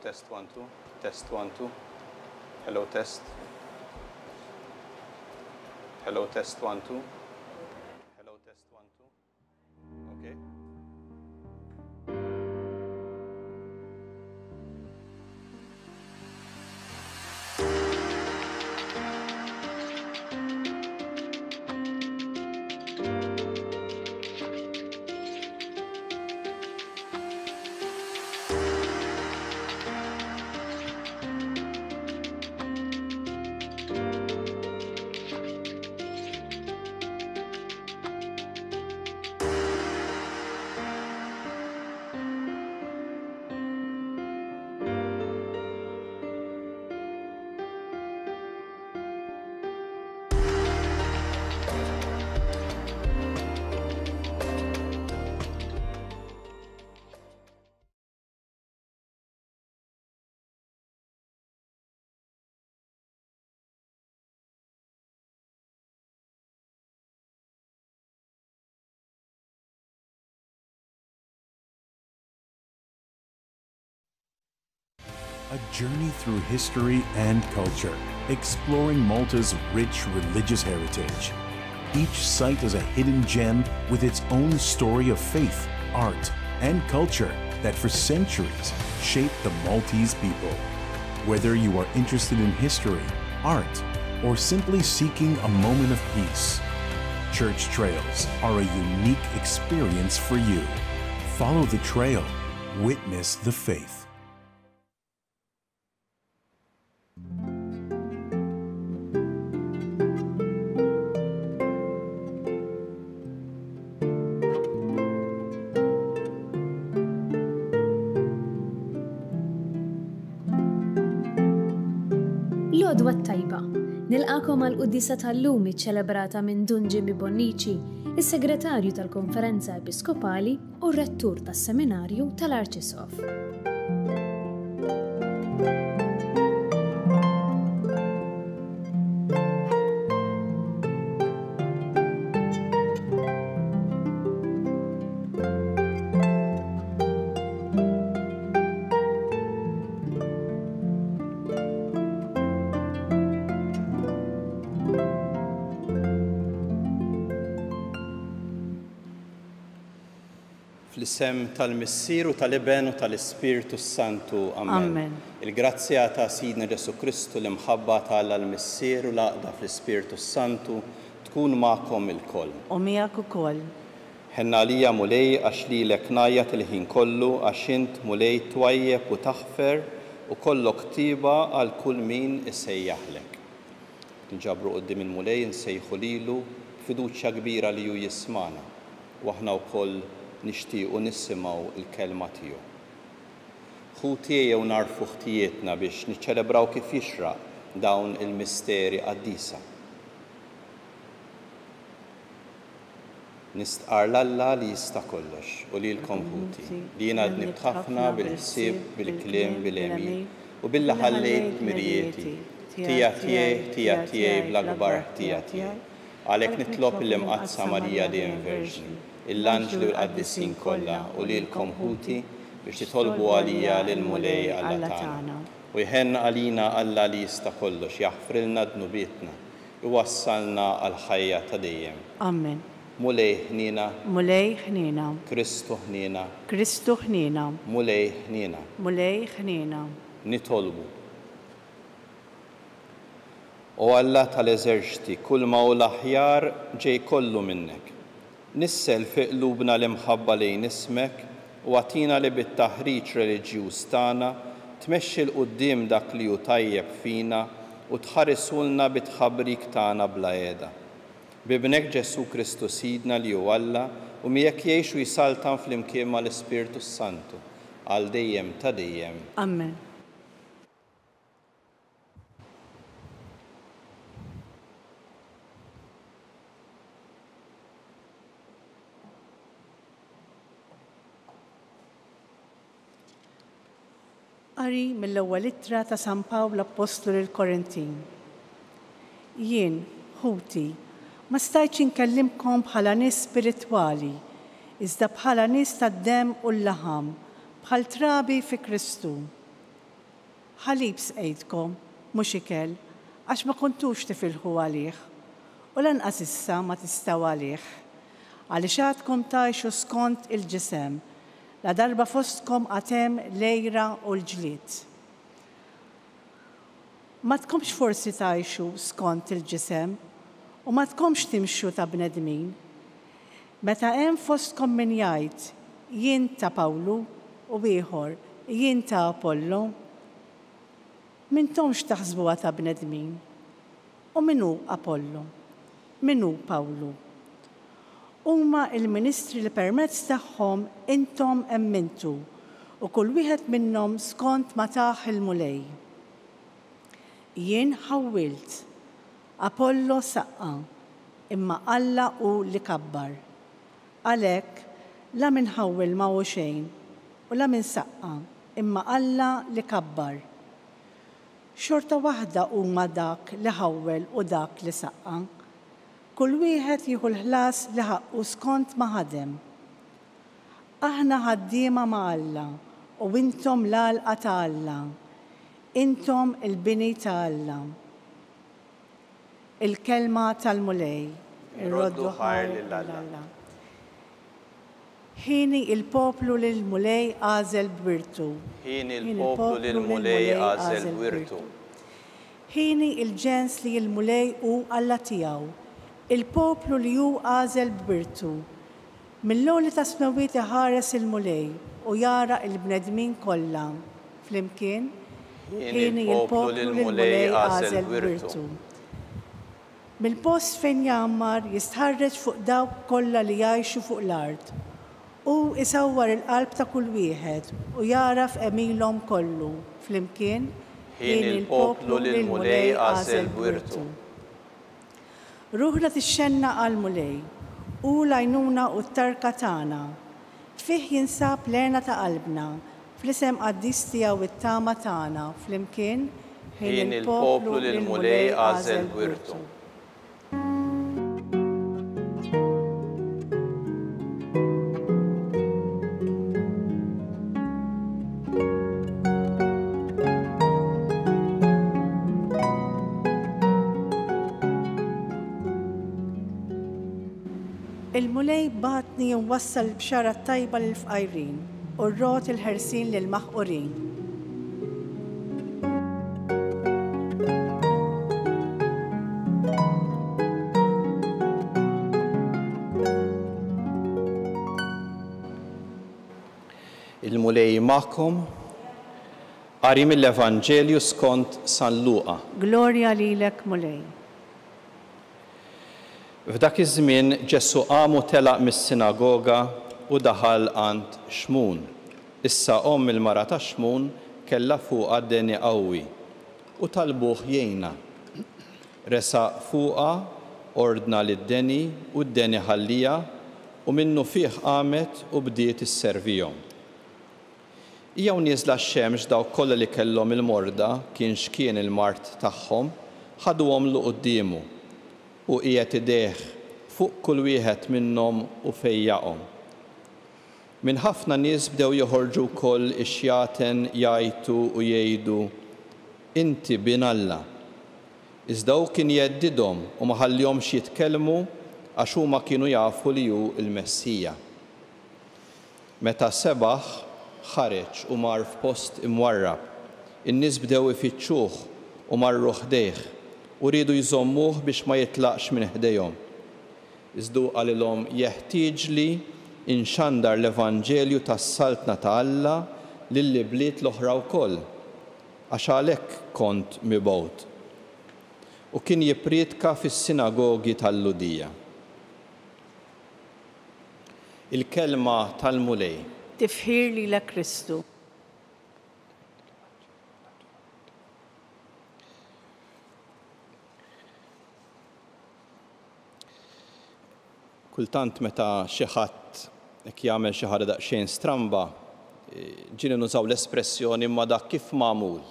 test 1 2. Test 1 2. Hello test. Hello test 1 2. Hello test 1 2. Okay. A journey through history and culture, exploring Malta's rich religious heritage. Each site is a hidden gem with its own story of faith, art, and culture that for centuries shaped the Maltese people. Whether you are interested in history, art, or simply seeking a moment of peace, Church Trails are a unique experience for you. Follow the trail, witness the faith. L-għodwa t-tajba, nilqakom għal-Quddisa tal-lum iċċelebrata minn Dun Jimmy Bonnici, is-Segretarju tal-Konferenza Episkopali u r-Rettur tas-Seminarju tal-Arċisqof. Fl-isem tal-Missier u tal-Iben u tal-Ispiritu Santu. Amen. Il-grazzja ta' Sidna Ġesu Kristu l-imħabba tal-Missier u l-Aqda fl-Ispiritu Santu tkun ma'kom il-koll. U miegħek ukoll. Ħenna lija mulej għax li l-eknajja til-ħin kollu għax int mulej twajjeb u taħfer u kollok tiba għal kull min isejjaħlek. Nġabru qoddim il-mulej nsejħu lilu fiduċja kbira li ju jismana u aħna wkoll nixtiequ nisimgħu il-kelma tiegħu. Ħutijiew narfu ħtijietna biex niċċelebraw kif jixraq dawn il-misteri qaddisa. Nistqar l-Alla li jista' kollox u lilkom ħuti li jiena dnibt ħafna bil-ħsieb, bil-kliem, bil-emin u billi ħallejt mirjieti tija tiegħi bl-akbar ħtija tiegħi. Għalhekk nitlob il-imqazza Marija dejjem Verġni, il-anġli u l-qaddisin kollha u lilkom ħuti biex titolbu għalija lil-mulej Alla tagħna. U jħenna għalina Alla li jista' kollox jaħfrilna dnubietna iwassalna għal ħajja ta' dejjem. Amen. Mulej ħnina. Mulej ħnina. Kristu ħnina. Kristu ħnina. Mulej ħnina. Mulej ħnina. Nitolbu. O Alla tal-eżerċti, kull ma u l-aħjar ġej kollu minnek. Nissel fi qlubna l-imħabba lejn ismek u għatina li bit-taħriġ reliġjuż tagħna tmexxi l-qudiem dak li hu tajjeb fina u tħarisulna bit-tħabbrik tagħna bla qiegħda. Bibnek Ġesu Kristu Sidna li hu Alla u miegħek jgħix u jsaltan flimkien mal-Ispiritu Santu għal dejjem ta' dejjem. Amen. Qari mill-ewwel ittra ta' San Pawl Apostolu lill-Korintin. Jien, ħuti, ma stajtx inkellimkom bħala nies spiritwali, iżda bħala nies tad-demm u l-laħam, bħal trabi fi Kristu. ħalib sqejtkom, mhux ikel, għax ma kontux tifilħu għalih, u lanqas issa ma tistgħu għalih. Għaliex għadkom tgħixu skont il-ġisem, la darba fostkom għatem lejra u l-ġlied. Ma tkomx forsi tgħixu skont il-ġisem u ma tkomx timxu ta' bnedmin. Meta hemm fostkom min jgħid jien ta' Pawlu u ieħor jien ta' Apollo, m'intomx taħsbuha ta' bnedmin. U minnu Apollo? Minnu Pawlu? Huma il-ministri li permezz tagħhom intom emmintu u kull wieħed minnhom skont ma taħ il-mulej. Jien ħawwilt, Apollo saqqa, imma Alla hu li kabbar. Għalhekk la min ħawwil ma hu xejn u la min saqqa, imma Alla li kabbar. Xorta waħda huma dak li ħawwel u dak li saqqa. Kull wieħed jieħu l-ħlas li ħaqqu skont ma ħadem. Aħna ħaddiema ma' Alla u intom l-għalqa ta' Alla. Intom il-bini ta' Alla. Il-kelma tal-mulej. Irroddu ħar lill-Alla. Ħini il-poplu lill-mulej għażel b'wirtu. Ħini il-poplu lill-mulej għażel b'wirtu. Ħini il-ġens li l-mulej hu Alla tiegħu. Il-poplu li hu għażel b'wirtu. Mill-lowli ta' smewiet iħares il-mulej u jara il-bnedmin kollha. Flimkien, ħini il-poplu lill-mulej għażel b'wirtu. Mill-post fejn jammar jistħarreġ fuq dawk kollha li jgħixu fuq l-art u isawwar il-qalb ta' kull wieħed u jaraf emilhom kollu. Flimkien, ħin il-poplu lill-mulej għażel b'wirtu. Ruħna tixxenna għal-mulej u l-għajnuna u t-tarka tagħna. Fih jinsab lena ta' qalbna, fl-isem qaddis tiegħu it-tama tagħna. Flimkien, ħin il-poplu lill-mulej għażel b'wirtu. Il-mulej batni jwassal bxara tajba l-fqajrin u rrot il-ħersin lil-maħqurin. Il-mulej magħkom qari mill-Evanġelju skont San Luqa. Glorja lilek mulej. F'dak iż-żmien Ġesu qam u telaq mis-sinagoga u daħal għand Xmun. Issa omm il-mara ta' Xmun kellha fuqha deni qawwi u talbuh jgħinha. Resaq fuqha ordna lid-deni u d-deni ħallija u minnu fih qamet u bdiet isservihom. Jew nieżla x-xemx dawk kollha li kellhom il-morda kien x'kien il-mart tagħhom ħaduhom lu qudiemu u qiegħed idejh fuq kull wieħed minnhom u fejjaqhom. Minn ħafna nies bdew joħorġu wkoll ix-xjaten jgħidu u jgħidu inti bin Alla. Iżda hu kien jeddidhom u ma ħallihomx jitkellmu għax huma kienu jafu li hu l-Messija. Meta sebaħ ħareġ u mar f'post imwarrab, in-nies bdew ifittxuh u marru ħdejh u rridu jżommuh biex ma jitlaqx minn ħdejhom. Iżda qalilhom jeħtieġli inxandar l-Evanġelju tas-saltna ta' Alla lill-bliet l-oħra wkoll, għax għalhekk kont mibgħut. U kien jippriedka fis-sinagogi tal-Ludija. Il-kelma tal-mulej. Tifħir lilek Kristu. Kultant meta xi ħadd jagħmel xi ħaġa daqsxejn stramba, ġieli nużaw l-espressjoni imma dak kif magħmul.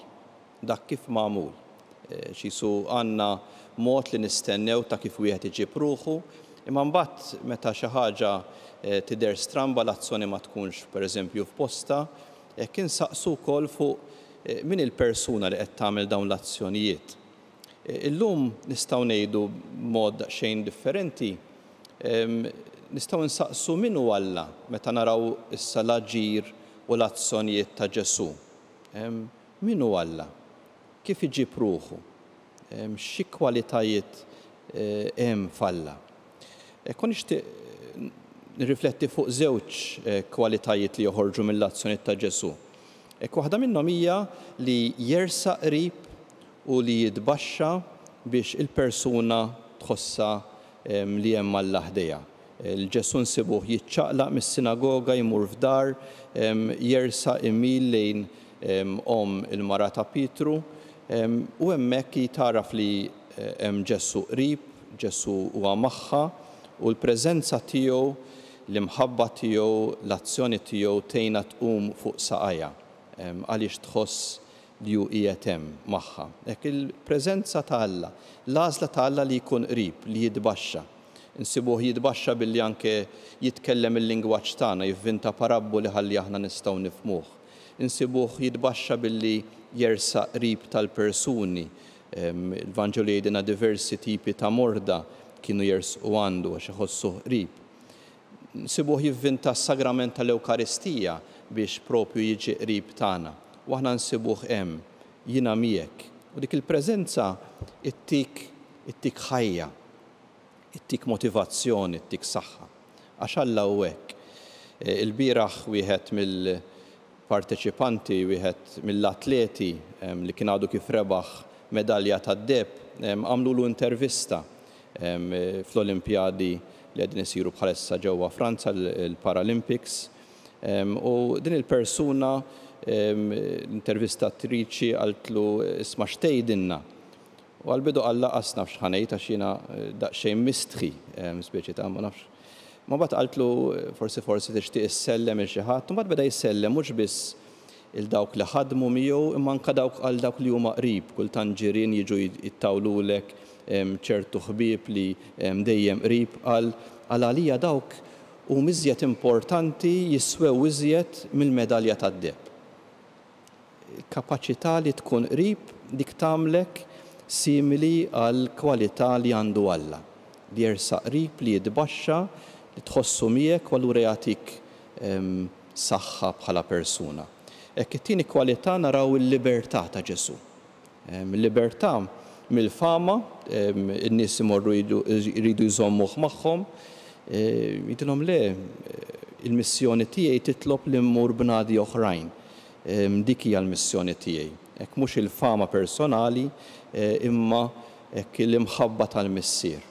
Dak kif magħmul. Xisu għandna mod li nistennew ta' kif wieħed iġib ruħu, imma mbagħad meta xi ħaġa tidher stramba l-azzjoni ma tkunx pereżempju f'posta, kien saqsu wkoll fuq min il-persuna li qed tagħmel dawn l-azzjonijiet. Illum nistgħu ngħidu b'mod daqsxejn differenti, nistgħu nsaqsu min hu Alla meta naraw issa l-aġir u l-azzjonijiet ta' Ġesu. Min hu Alla? Kif iġib ruħu? Xi kwalitajiet hemm f'Alla? Kon nixtieq nirrifletti fuq żewġ kwalitajiet li joħorġu mill-azzjonijiet ta' Ġesu. Waħda minnhom hija li jersaq qrib u li jitbaxxa biex il-persuna tħossha li hemm Alla ħdejha. Il-Ġesu nsibuh jiċċaqlaq mis-sinagoga jmur f'dar, jersaq imil lejn il-mara ta' Pietru u hemmhekk jitaraf li hemm Ġesu qrib, Ġesu huwa magħha u l-preżenza tiegħu, l-imħabba tiegħu, l-azzjoni tiegħu tgħinha tqum fuq saqajja għaliex tħoss li hu qiegħed hemm magħha. Hekk il-preżenza ta' Alla, l-għażla ta' Alla li jkun qrib, li jitbaxxa. Insibuh jitbaxxa billi anke jitkellem il-lingwaġġ tagħna, jivvinta parabboli ħalli aħna nistgħu nifhmuh. Insibuh jitbaxxa billi jersaq qrib tal-persuni. Il-Vanġelu jgħidilna diversi tipi ta' morda kienu jersqu għandu għax iħossuh qrib. Nsibuh jivvinta s-sagrament tal-Ewkaristija biex propju jiġi qrib tagħna. U aħna nsibuh hemm jiena miegħek. U dik il-preżenza ittik ħajja, ittik motivazzjoni, ittik saħħa. Għax Alla hu hekk. Il-bieraħ wieħed mill-parteċipanti, wieħed mill-atleti li kien għadu kif rebaħ medalja tad-deb għamlu intervista fl-Olimpjadi li qegħdin isiru bħalissa ġewwa Franza l-Paralympics. U din il-persuna l-intervistatriċi qaltlu isma' x'tgħidilna. U għal-bidu qal laqas nafx ħanejt għax jiena daqsxejn mistħi speċi ta' ma nafx. Ma mbagħad qaltlu forsi tixtieq issellem il xi ħadd, u mbagħad beda jsellem mhux biss il-dawk li ħadmu miegħu imma anke għal dawk li huma qrib, kultant ġirien jiġu jittawlulek ċertu ħbieb li dejjem qrib għal għalija dawk u miżjed importanti jiswew iżjed mill-medalja tad-deb. Il-kapaċità li tkun qrib dik tagħmlek simili għal kwalità li għandu Alla. Li jersaq qrib, li jitbaxxa, li tħossu miegħek u allura jagħtik saħħa bħala persuna. Hekk it-tieni kwalità naraw il-libertà ta' Ġesu. Il-libertà mill-fama, in-nies imorru jridu jżommuh magħhom, jgħidilhom le, il-missjoni tiegħi titlob li mmur b'nadi oħrajn. Dik hija l-missjoni tiegħi. Hekk mhux il-fama personali, imma hekk l-imħabba tal-missier.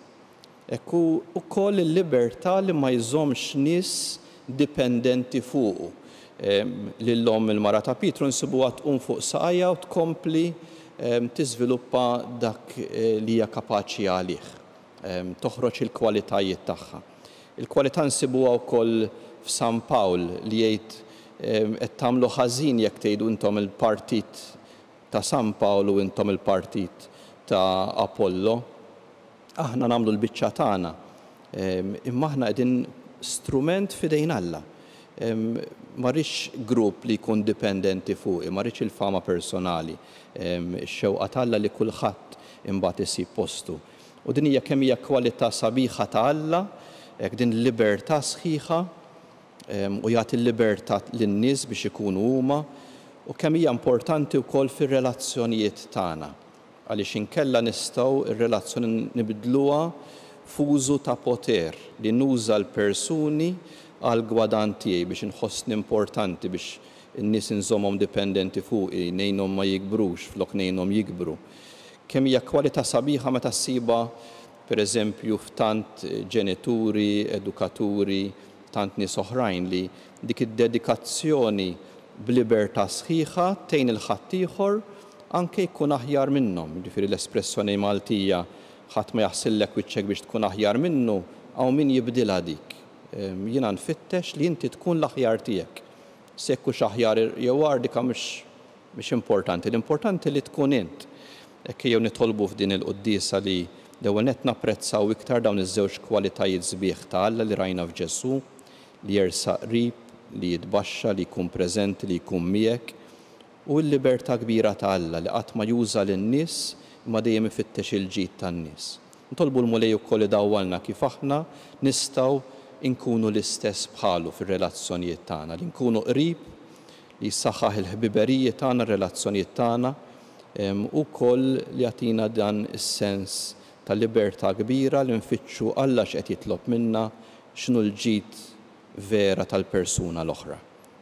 Hekk ukoll il-libertà li ma jżommx nies dipendenti fuqu. Lil-lom il-mara ta' Pietru nsibuha tqum fuq saqajja u tkompli tiżviluppa dak li hija kapaċi għalih. Toħroġ il-kwalitajiet tagħha. Il-kwalità nsibuha wkoll f'San Pawl li jgħid qed tagħmlu ħażin jekk tgħidu intom il-partit ta' San Pawl u intom il-partit ta' Apollo. Aħna nagħmlu l-biċċa tagħna. Imma aħna qegħdin strument f'idejn Alla. Ma rridx grupp li jkun dipendenti fuqi, ma rridx il-fama personali. Ix-xewqa ta' Alla li kulħadd imbagħad isib postu. U din hija kemm hija kwalità sabiħa ta' Alla, hekk din il-libertà sħiħa u jagħti l-libertà lin-nies biex ikunu huma u kemm hija importanti wkoll fir-relazzjonijiet tagħna. Għaliex inkella nistgħu ir-relazzjoni nibdluha f'użu ta' poter li nuża l-persuni għal gwadan tiegħi biex inħossni importanti biex in-nies inżommhom dipendenti fuqi, ngħinhom ma jikbrux flok ngħinhom jikbru. Kemm hija kwalità sabiħa meta ssiba pereżempju f'tant ġenituri, edukaturi, tant nies oħrajn li dik id-dedikazzjoni b'libertà sħiħa tgħin il-ħaddieħor anke jkun aħjar minnhom. Jiġifieri l-espressjoni Maltija ħadd ma jaħsillek wiċċek biex tkun aħjar minnu hawn min jibdilha dik. Jiena nfittex li inti tkun l-aħjar tiegħek. Se jkunx aħjar jew għar dik mhix importanti. L-importanti li tkun int. Hekk jew nitolbu f'din il-quddiesa li l-ewwel nett napprezzaw iktar dawn iż-żewġ kwalitajiet sbieħ ta' Alla li rajna f'Ġesu, li jersaq qrib, li jitbaxxa, li jkun preżenti, li jkun miegħek, u l-libertà kbira ta' Alla li qatt ma juża lin-nies imma dejjem ifittex il-ġid tan-nies. Nitolbu l-Mulej ukoll idawwalna kif aħna nistgħu nkunu l-istess bħalu fir-relazzjonijiet tagħna, li nkunu qrib, li jsaħħaħ il-ħbiberijiet tagħna, r-relazzjonijiet tagħna, ukoll li jagħtina dan is-sens ta' libertà kbira li nfittxu Alla x'qed jitlob minna x'inhu l-ġid vera tal-persuna l-oħra.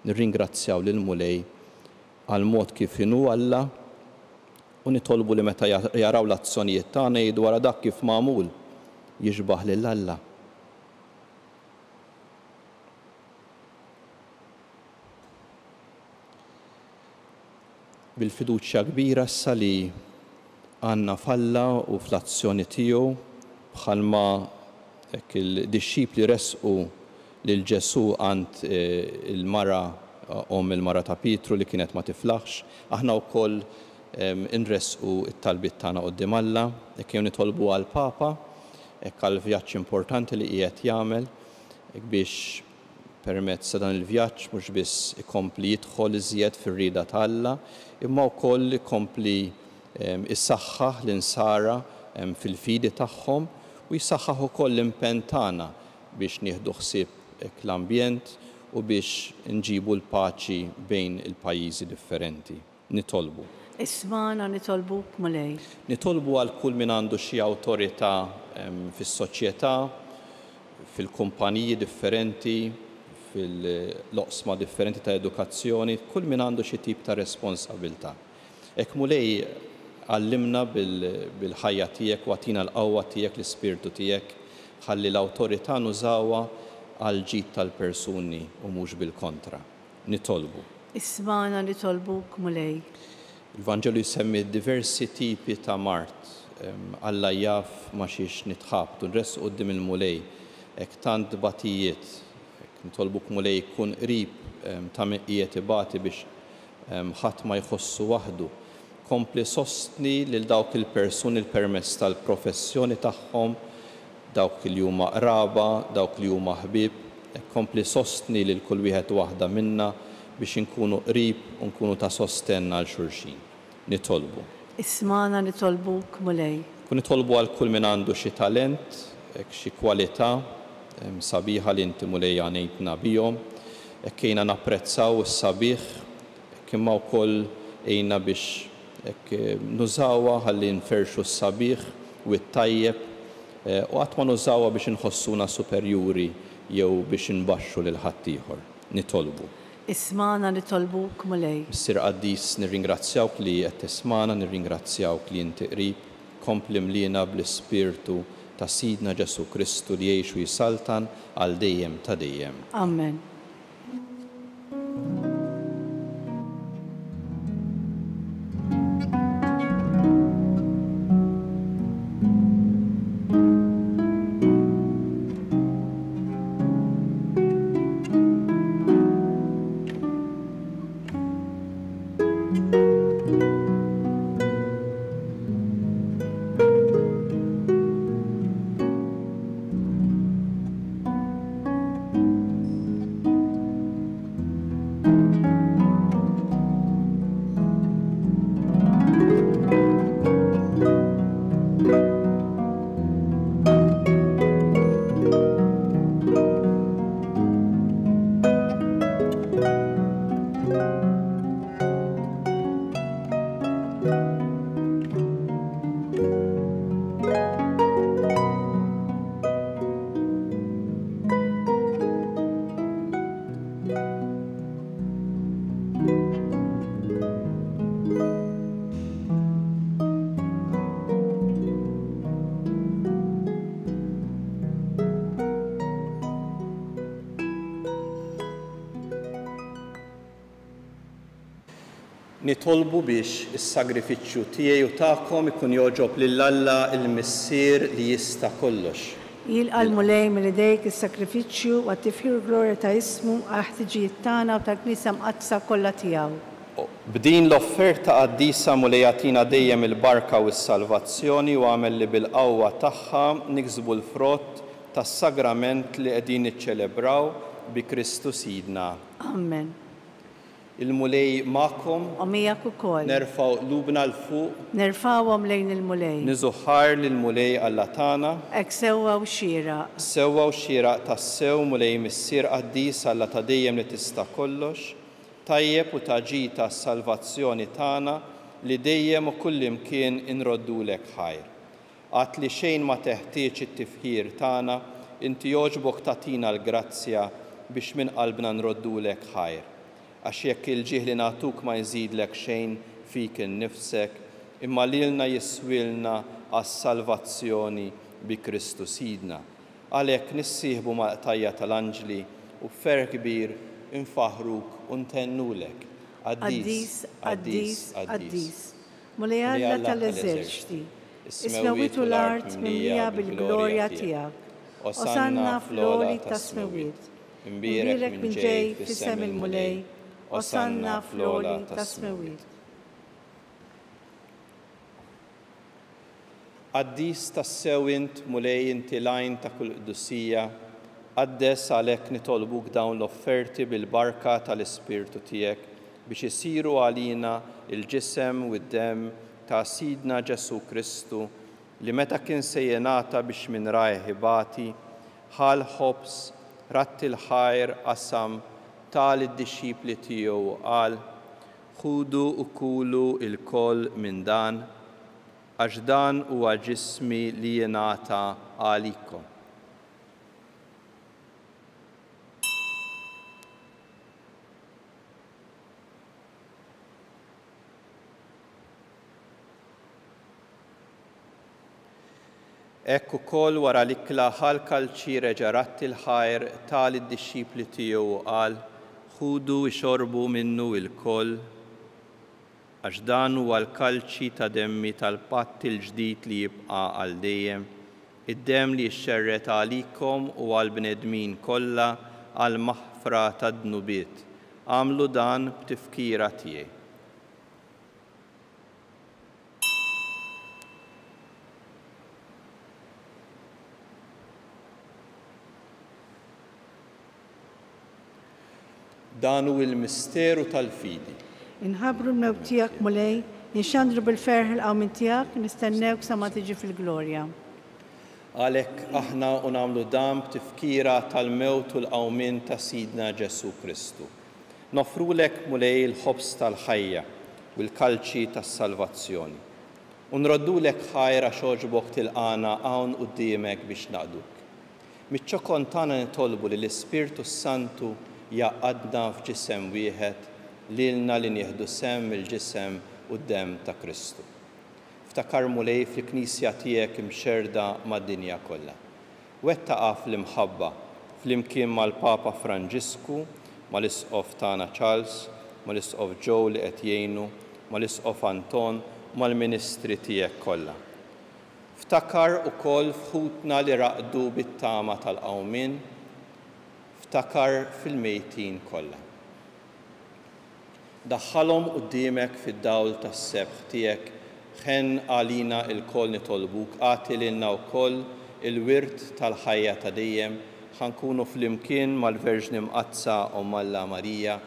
Nirringrazzjaw lill-Mulej għal mod kif inhu Alla u nitolbu li meta jaraw l-azzjonijiet tagħna jgħidu wara dak kif magħmul jixbaħ lil Alla. Bil-fiduċja kbira issa li għandna f'Alla u fl-azzjoni tiegħu bħalma hekk il-dixxipli resqu lil Ġesu għand il-mara il-mara ta' Pietru li kienet ma tiflaħx, aħna wkoll inresqu it-talbiet tagħna quddiem Alla, hekk jew nitolbu għall-Papa, hekk għall vjaġġ importanti li qiegħed jagħmel biex permezz ta' dan il-vjaġġ mhux biss ikompli jidħol iżjed fir-rieda ta' Alla, imma wkoll ikompli issaħħaħ l-insara fil-fidi tagħhom u jsaħħaħ ukoll l-impenn tagħna biex nieħdu ħsieb l-ambjent u biex nġibu l-paċi bejn il-pajjiżi differenti. Nitolbu. Ismana nitolbuk Mulej. Nitolbu għal kull min għandu xi awtorità fis-soċjetà, fil-kumpaniji differenti, fil-loqsma differenti ta' edukazzjoni, kull min għandu xi tip ta' responsabilità. Hekk Mulej għallimna bil-ħajja tiegħek u għatina l-qawwa tiegħek, l-ispirtu tiegħek, ħalli l-awtorità nużawha għal ġid tal-persuni u mhux bil-kontra. Nitolbu. Ismana nitolbuk Mulej. Il-Vanġelu jsemmi diversi tipi ta' mart. Alla jaf ma xiex nitħabtu, nresqu quddiem il-Mulej. Hekk tant batijiet. Nitolbuk Mulej kun qrib ta' meqqiet ibati biex ħadd ma jħossu waħdu. Kompli sostni lil dawk il-persuni l-permess tal-professjoni tagħhom, dawk li huma qraba, dawk li huma ħbieb, kompli sostni lil kull wieħed waħda minna biex inkunu qrib u nkunu ta' sostenn għal xulxin. Nitolbu. Ismana nitolbuk Mulej. Kun nitolbu għal kull min għandu xi talent, xi kwalità sabiħa li inti Mulej għanejtna bihom, kejna napprezzaw is-sabiħ, imma wkoll ejna biex nużawha ħalli nferxu s-sabiħ u t-tajjeb u qatt ma nużawha biex inħossuna superjuri jew biex inbaxxu lil ħaddieħor. Nitolbu. Ismana nitolbuk Mulej. Missir Qaddis nirringrazzjawk li qed tismana, nirringrazzjawk li inti qrib, kompli mlina bl-ispirtu ta' Sidna Ġesu Kristu li jgħix u jisaltan għal dejjem ta' dejjem. Amen. Nitolbu biex is-sagrifiċċju tiegħi u tagħkom ikun jogħġob lil Alla il-Missier li jista' kollox. Jilqa' l-Mulej mill-idejk is-sakrifiċċju u għat-tifħir glorja ta' ismu għal ħtiġijiet tagħna u tal-Knisja mqaddsa kollha tiegħu. B'din l-offerta qaddisa Mulej jagħtina dejjem il-barka u s-salvazzjoni u għamel li bil-qawwa tagħha niksbu l-frott tas-sagrament li qegħdin niċċelebraw bi Kristu Sidna. Amen. Il-mulej ma'kom, u miegħek ukoll. nerfaw qlubna l-fuq, Nerfawhom lejn il-mulej. niżuħar lill-mulej Alla tagħna, Hekk sewwa u xieraq. sewwa u xieraq tas-sew mulej missier qaddis Alla ta' dejjem li tista' kollox, tajjeb u taġi tas-salvazzjoni tagħna li dejjem u kullimkien inroddulek ħajr. Għat li xejn ma teħtieġ it-tifħir tagħna, inti jogħġbok tagħtina l-grazzja biex minn qalbna nroddulek ħajr. Għax jekk il-ġieħ li nagħtuk ma jżidlek xejn fik innifsek, imma lilna jiswilna għas-salvazzjoni bi Kristu Sidna. Għalhekk nissieħbu mal-qtajja tal-anġli u fer kbir infaħruk u ntennulek. Qaddis, qaddis, qaddis. Mulej Alla tal-eżerċiti, ismewwiet u l-art mimlija bil-glorja tiegħek. Osanna fl-għoli ta' smewwiet. Imbierek minn ġej fis-sem il-mulej. Osanna fl-għoli ta' smewwiet. Qaddis tas-sew int mulej inti lajn ta' kull qdussija, qaddes għalhekk nitolbuk dawn l-offerti bil-barka tal-Ispirtu tiegħek biex isiru għalina il-ġisem u d-dem ta' Sidna Ġesu Kristu li meta kien se jingħata biex minn rajh ibati, ħal ħobs, ratti l-ħajr qasam tal id-dixxipli tiegħu qal, ħudu u kulu il-koll minn dan, għax dan huwa ġismi li jingħata għalikom. Ekk ukoll wara l-ikla ħalka l-ċire ġaratti l-ħajr tal id-dixxipli tiegħu qal, ħudu ixorbu minnu il-koll, għax dan huwa l-kalċi ta' demmi tal-patt il-ġdid li jibqa' għal dejjem, id-demm li jxerret għalikom u għall-bnedmin kollha għal maħfra tad-dnubiet. Għamlu dan b'tifkira tiegħi. Dan hu l-misteru tal-fidi. Inħabbru l-mewt tiegħek mulej, nixxandru bil-ferħ il-qawmin tiegħek, nistennewk sa ma tiġi fil-glorja. Għalhekk aħna u nagħmlu dan b'tifkira tal-mewt u l-qawmin ta' Sidna Ġesu Kristu. Nofrulek mulej il-ħobs tal-ħajja u l-kalċi tas-salvazzjoni. U nroddulek ħajra xogħġbok tilqana hawn quddiemek biex naqduk. Miċ-ċokon tagħna nitolbu li l-Ispirtu Santu jaqadna f'ġisem wieħed lilna li nieħdu sem il-ġisem u d-dem ta' Kristu. Ftakar mulej fil-Knisja tiegħek imxerda mad-dinja kollha. Wettaqa fl-imħabba flimkien mal-Papa Franġisku, mal-Isqof tagħna Charles, mal-Isqof Joe li qed jgħinu, mal-Isqof Anton, mal-Ministri tiegħek kollha. Ftakar ukoll f'ħutna li raqdu bit-tama tal-qawmin, ftakar fil-mejtin kollha. Daħħalhom quddiemek fid-dawl tas-sebħ tiegħek, ħen għalina il-koll nitolbuk, għati lilna wkoll il-wirt tal-ħajja ta' dejjem, ħankunu flimkien mal-Verġni Mqazza u Malla Marija,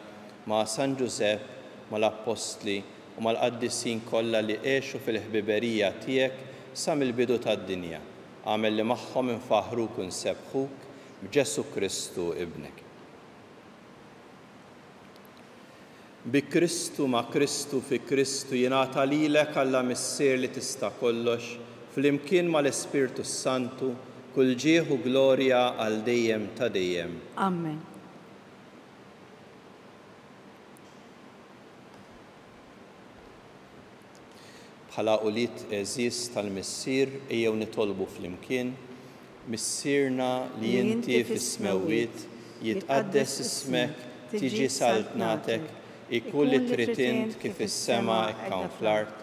ma' San Ġusepp, mal-Apostli u mal-Qaddisin kollha li għexu fil-ħbiberija tiegħek sa mill-bidu tad-dinja. Għamel li magħhom infaħruk u nsebħuk b'Ġesu Kristu ibnek. Bi Kristu ma' Kristu fi Kristu jingħata lilek Alla missier li tista' kollox, flimkien mal-Ispirtu Santu, kull ġieħ u glorja għal dejjem ta' dejjem. Amen. Bħala quliet eżis tal-missier ejjew nitolbu flimkien, missierna li inti fis-smewwiet, jitqaddes ismek, tiġi saltnatek, ikun li trid int kif is-sema hekk hawn fl-art,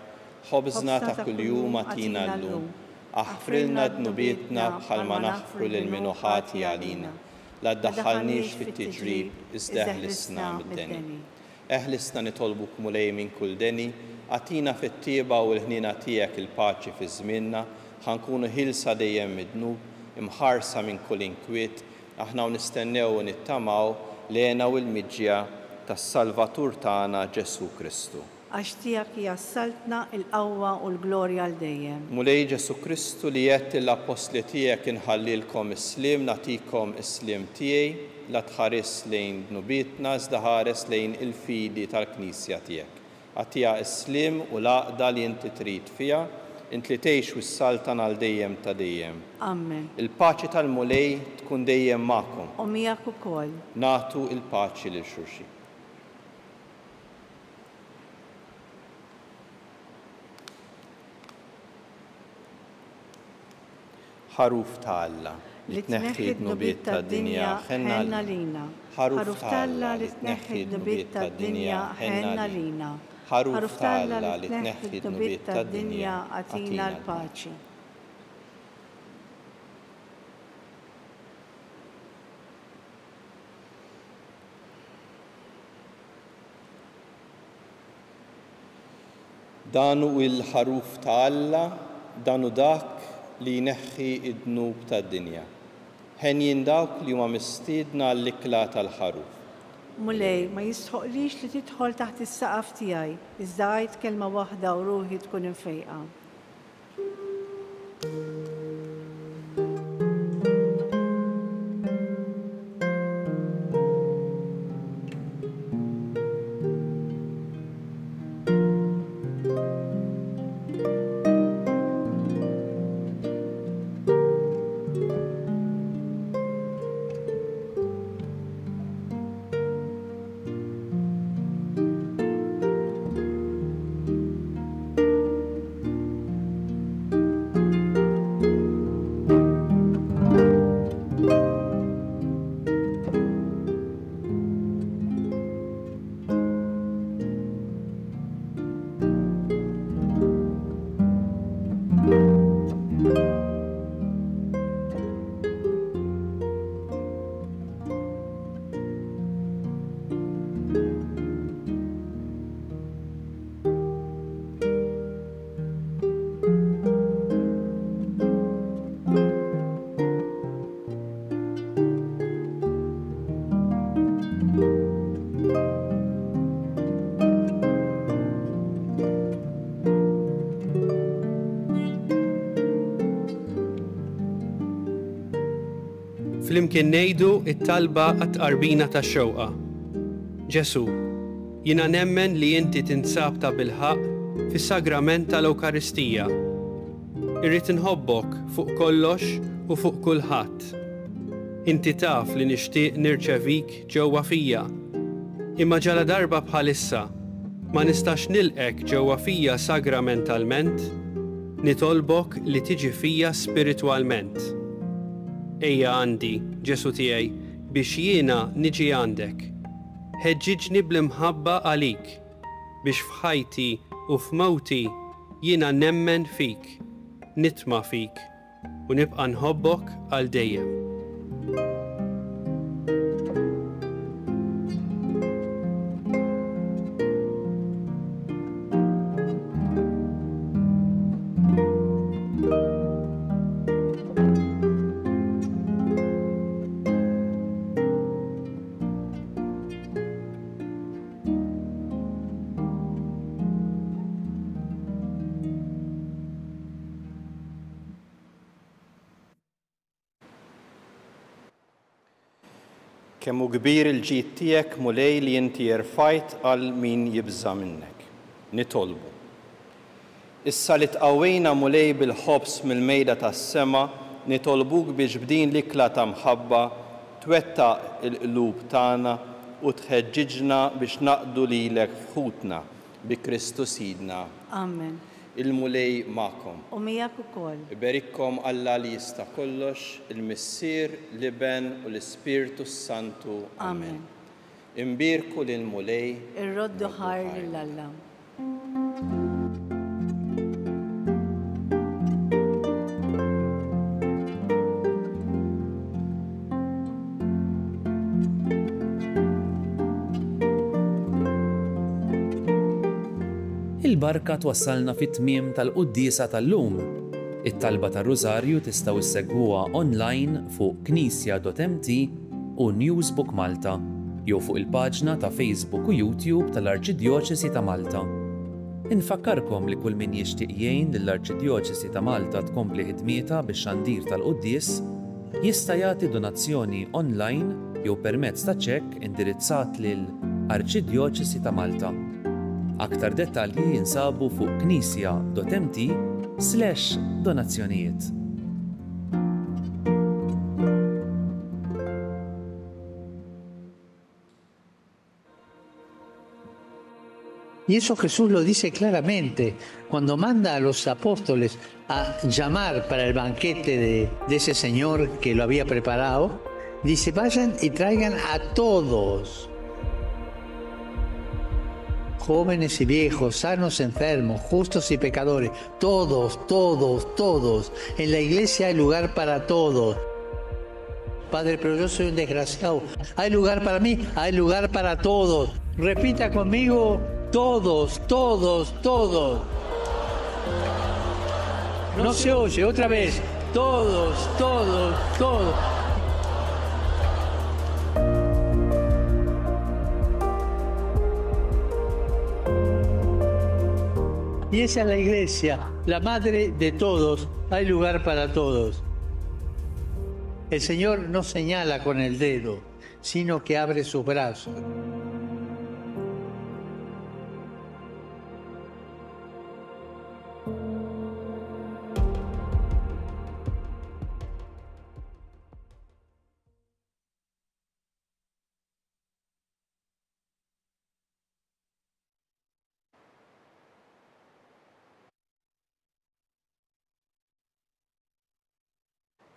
ħobżna ta' kuljum atina llum, aħfrilna dnubietna bħalma naħfru lil min ħati għalina, la ddaħħalniex fit-tiġrib, iżda eħlisna mid-deni. Eħlisna nitolbuk mulej minn kull deni, għatina fit-tieba u l-ħnina tiegħek il-paċi fi żmienna, ħankunu ħilsa dejjem mid-dnub, imħarsa minn kull inkwiet, aħna u nistennew u nittamaw lena u l-miġja tas-Salvatur tagħna Ġesu Kristu. Għax tiegħek jassaltna il-qawwa u l-glorja għal dejjem. Mulej Ġesu Kristu li qed l-apostli tiegħek inħallilkom is-slim nagħtikom is-slim tiegħi la tħares lejn dnubietna iżda ħares lejn il-fidi tal-Knisja tiegħek. Għatija is-slim u l-għaqda li inti trid fiha, inti li tgħix wis-saltan għal dejjem ta' dejjem. Amen. Il-paċi tal-mulej tkun dejjem magħkom. U miegħek ukoll. Nagħtu il-paċi lil xulxin. ħaruf ta' Alla li tneħħi d-nubiet tad-dinja ħenna lina. Ħaruf ta' Alla li tneħħi d-nubiet tad-dinja ħenna lina. Ħaruf ta' Alla li tneħħi d-nubiet tad-dinja għatina l-paċi. Danu il-ħaruf ta' Alla, danu dak li jneħħi id-dnub tad-dinja. Ħenjin dawk li huma mistiedna l-ikla tal-ħaruf. Mulej, ma jistħoqlix li tidħol taħt is-saqaf tiegħi, iżda għid kelma waħda u ruħi tkun infejqa. Flimkien ngħidu it-talba għat-tqarbina tax-xewqa. Ġesu, jiena nemmen li inti tinsab ta' bilħaq fis-sagrament tal-Ewkaristija. Irrid inħobbok fuq kollox u fuq kulħadd. Inti taf li nixtieq nirċevik ġewwa fija. Imma ġala darba bħalissa ma nistax nilqek ġewwa fija sagramentalment, nitolbok li tiġi fija spiritwalment. Ejja għandi, Ġesu tiegħi, biex jiena niġi għandek. Ħeġġiġni bl-imħabba għalik, biex f'ħajti u f'mewti jiena nemmen fik, nitma' fik u nibqa' nħobbok għal dejjem. Kemmu kbir il-ġid tiegħek mulej li inti jerfajt għal min jibża minnek. Nitolbu. Issa li tqawwejna mulej bil-ħobs mill-mejda tas-sema, nitolbuk biex b'din l-ikla ta' mħabba twettaq il-qlub tagħna u tħeġġiġna biex naqdu lilek f'ħutna bi Kristu Sidna. Amen. Il-mulej magħkom. U miegħek ukoll. Iberikkom Alla li jista' kollox, il-Missier, l-Iben u l-Ispirtu Santu. Amen. Imbirku lil-mulej. Irroddu ħar lill-Alla. Il-barka twassalna fit-tmiem tal-Qudiesa tal-lum. It-talba tar-Rużarju tistgħu issegwuha online fuq knisja.mt u Newsbook Malta jew fuq il-paġna ta' Facebook u YouTube tal-Arċidjoċesi ta' Malta. Infakkarkom li kull min jixtieq jgħin lill-Arċidjoċesi ta' Malta tkompli ħidmietha bix-xandir tal-Qudies jista' jagħti donazzjoni online jew permezz ta' ċekk indirizzat lil Arċidjoċesi ta' Malta. Aktar dettalji jinsabu fuq knisja.mt/donazzjonijiet. Y eso Jesús lo dice claramente cuando manda a los apóstoles a llamar para el banquete de ese Señor que lo había preparado. Dice, vayan y traigan a todos, jóvenes y viejos, sanos, enfermos, justos y pecadores, todos, todos, todos. En la iglesia hay lugar para todos. Padre, pero yo soy un desgraciado. ¿Hay lugar para mí? Hay lugar para todos. Repita conmigo, todos, todos, todos. No se oye, otra vez. Todos, todos, todos. Y esa es la iglesia, la madre de todos. Hay lugar para todos. El Señor no señala con el dedo, sino que abre sus brazos.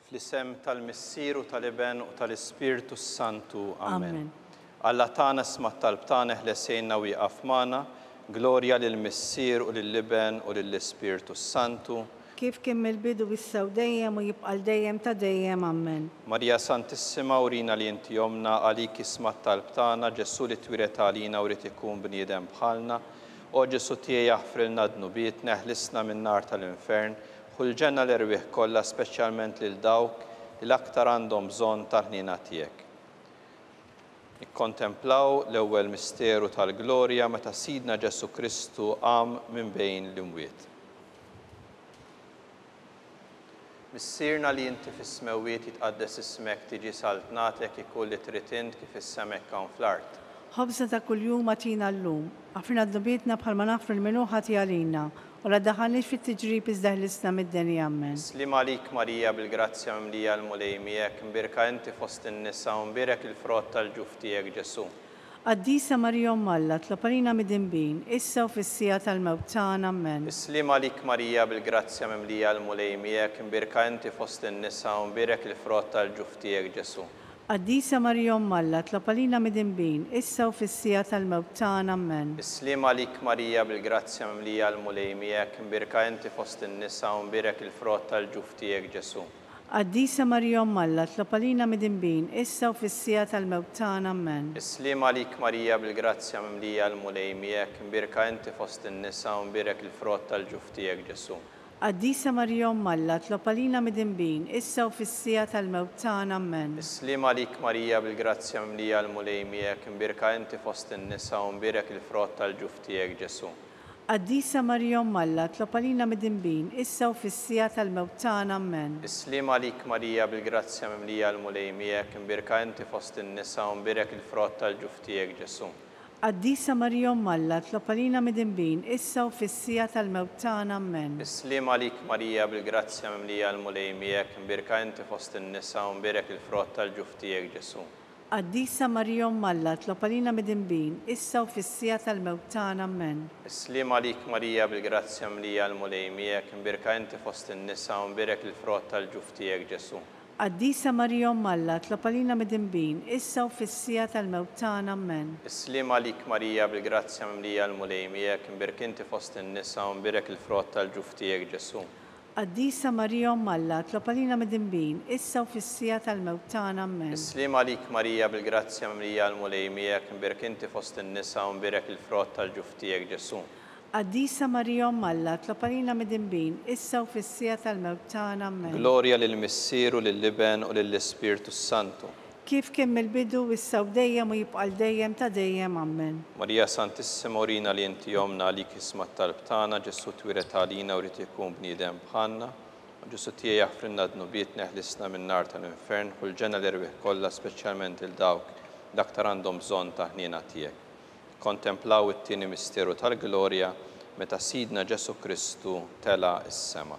Fl-isem tal-Missier u tal-Iben u tal-Ispirtu Santu. Amen. Alla tagħna sma' talb tagħna ħlesejna u jaqaf magħna, glorja lill-Missier u lill-Iben u lill-Ispirtu Santu. Kif kien mill-bidu issa u dejjem u jibqal dejjem ta' dejjem. Amen. Marja Santissima urina li inti jomna għalik isma' talb tagħna, Ġesu li twiret għalina u rid ikun bniedem bħalna. O Ġesu tiegħi jaħfrilna dnubietna, ħlisna min-nar tal-infern. Ħulġenna l-irwieħ kollha speċjalment lil dawk l-aktar għandhom bżonn tal-ħniena tiegħek. Nikkontemplaw l-ewwel misteru tal-glorja meta Sidna Ġesu Kristu qam minn bejn l-imwiet. Missierna li inti fis-smewwiet jitqaddes ismek tiġi saltnatek ikun li trid int kif is-semek hawn fl-art. Ħobża ta' kuljum atina llum, għafrina d-dubietna bħalma nafru l-minuħa tiegħalina. U la daħalniex fit-tiġrib iżda ħlisna mid-denja. Amen. Slim għalik Marija bil-grazzja mimlija l-mulejmijek, mbirka inti fost in-nisa u mbirek il-frott tal-ġuf tiegħek Ġesu. Qaddisa Marija Alla, tlopalina mid-dinbin, issa u fis-sija tal-mewt tagħna. Amen. Slim għalik Marija bil-grazzja mimlija l-mulejmijek, mbirka inti fost in-nisa u mbirek il-frott tal-ġuf tiegħek Ġesu. Qaddisa Marija Alla, tlopalina mid-dinbin, issa u fis-sija tal-mewt tagħna. Amen. Islim għalik Marija bil-grazzja mimlija l-mulejmijek, mbirka inti fost in-nisa u mbirek il-frott tal-ġuf tiegħek Ġesu. Qaddisa Marija Alla, tlopalina mid-dinbin, issa u fis-sija tal-mewt tagħna. Amen. Islim għalik Marija bil-grazzja mimlija l-mulejmijek, mbirka inti fost in-nisa u mbirek il-frott tal-ġuf tiegħek Ġesu. Qaddisa Marija Alla, tlopalina mid-dinbin, issa u fis-sija tal-mewt tagħna. Amen. Islim għalik Marija bil-grazzja mimlija l-mulejmijek, mbirka inti fost in-nisa u mbirek il-frott tal-ġuf tiegħek Ġesu. Qaddisa Marija Alla, tlopalina mid-dinbin, issa u fis-sija tal-mewt tagħna. Amen. Islim għalik Marija bil-grazzja mimlija l-mulejmijek, mbirka inti fost in-nisa u mbirek il-frott tal-ġuf tiegħek Ġesu. Qaddisa Marija Alla, tlopalina mid-dinbin, issa u fis-sija tal-mewt tagħna. Amen. Islim għalik Marija bil-grazzja mimlija l-mulejmijek, mbirka inti fost in-nisa u mbirek il-frott tal-ġuf tiegħek Ġesu. Qaddisa Marija Alla, tlopalina mid-dinbin, issa u fis-sija tal-mewt tagħna. Amen. Islim għalik Marija bil-grazzja mimlija l-mulejmijek, mbirka inti fost in-nisa u mbirek il-frott tal-ġuf tiegħek Ġesu. Qaddisa Marija Alla, tlopalina mid-dinbin, issa u fis-sija tal-mewt tagħna. Amen. Islim għalik Marija bil-grazzja mimlija l-mulejmijek, mbirk inti fost in-nisa u mbirek il-frott tal-ġuf tiegħek Ġesu. Qaddisa Marija Alla, tlopalina mid-dinbin, issa u fis-sija tal-mewt tagħna. Amen. Islim għalik Marija bil-grazzja mimlija l-mulejmijek, mbirk inti fost in-nisa u mbirek il-frott tal-ġuf tiegħek Ġesu. Qaddisa Marija Alla, tlopalina mid-dinbin, issa u fis-sija tal-mewt tagħna. Amen. Glorja lill-Missier u lill-Iben u lill-Ispirtu Santu. Kif kemm il-bidu issa u dejjem u jibqa' dejjem ta' dejjem ammen. Marija Santissima urina li inti jomna li kisma talb tagħna, Ġesu twiret għalina u rid ikun bniedem bħalna. Ġesu tiegħi jaħfrilna d-nubiet neħlisna min-nar tal-infern u l-ġena l-irwieħ kollha speċjalment il-dawk l-aktar għandhom bżonn ta' ħniena tiegħek. Kontemplaw it-tieni misteru tal-glorja meta Sidna Ġesu Kristu tela s-sema.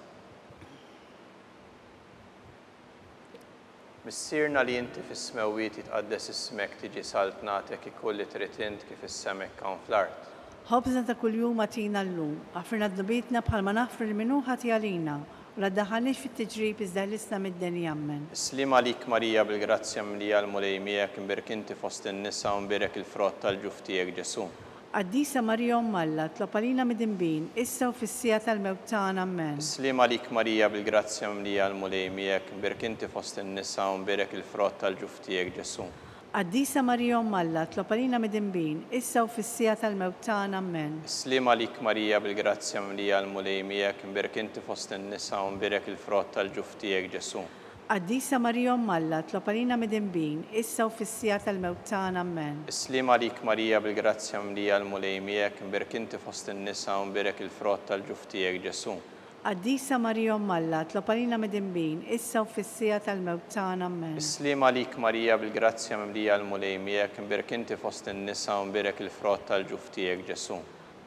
Missirna li inti fis-smewwiet jitqaddes ismek tiġi saltnatek ikulli trid int kif is-semek hawn fl-art. Ħobżna ta' kuljum għatina llum, għafrina d-nubietna bħalma nafru l-minu ħati għalina. U la daħanix fit-tiġrib iżda l-isna mid-deni jammen. Slima lik Marija bil-grazzja mlija l-mulej miegħek imbirk inti fost in-nisa u mbirek il-frott tal-ġuf tiegħek Ġesu. Qaddisa Marija Alla, tlopalina mid-imbin, issa u fissija tal-mewt tagħna ammen. Slima lik Marija bil-grazzja mlija l-mulej miegħek imbirk inti fost in-nisa u mbirek il-frott tal-ġuf tiegħek Ġesu. Qaddisa Marija Alla, tlopalina mid-imbin, issa u fissija tal-mewt tagħna ammen. Slima lik Marija bil-grazzja mlija l-mulej miegħek imbirk inti fost in-nisa u mbirek il-frott tal-ġuf tiegħek Ġesu. Qaddisa Marija Alla, tlopalina mid-imbin, issa u fissija tal-mewt tagħna ammen. Slima lik Marija bil-grazzja mlija l-mulej miegħek imbirk inti fost in-nisa u mbirek il-frott tal-ġuf tiegħek Ġesu. Qaddisa Marija Alla, tlopalina mid-imbin, issa u fissija tal-mewt tagħna ammen. Slima lik Marija bil-grazzja mlija l-mulej miegħek imbirk inti fost in-nisa u mbirek il-frott tal-ġuf tiegħek Ġesu.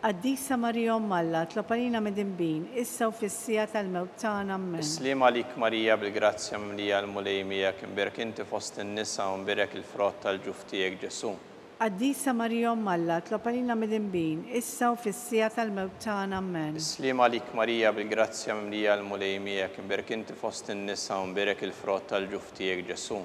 Qaddisa Marija Alla, tlopalina mid-imbin, issa u fissija tal-mewt tagħna ammen. Slima lik Marija bil-grazzja mlija l-mulej miegħek imbirk inti fost in-nisa u mbirek il-frott tal-ġuf tiegħek Ġesu. Qaddisa Marija Alla, tlopalina mid-imbin, issa u fissija tal-mewt tagħna ammen. Slima lik Marija bil-grazzja mlija l-mulej miegħek imbirk inti fost in-nisa u mbirek il-frott tal-ġuf tiegħek Ġesu.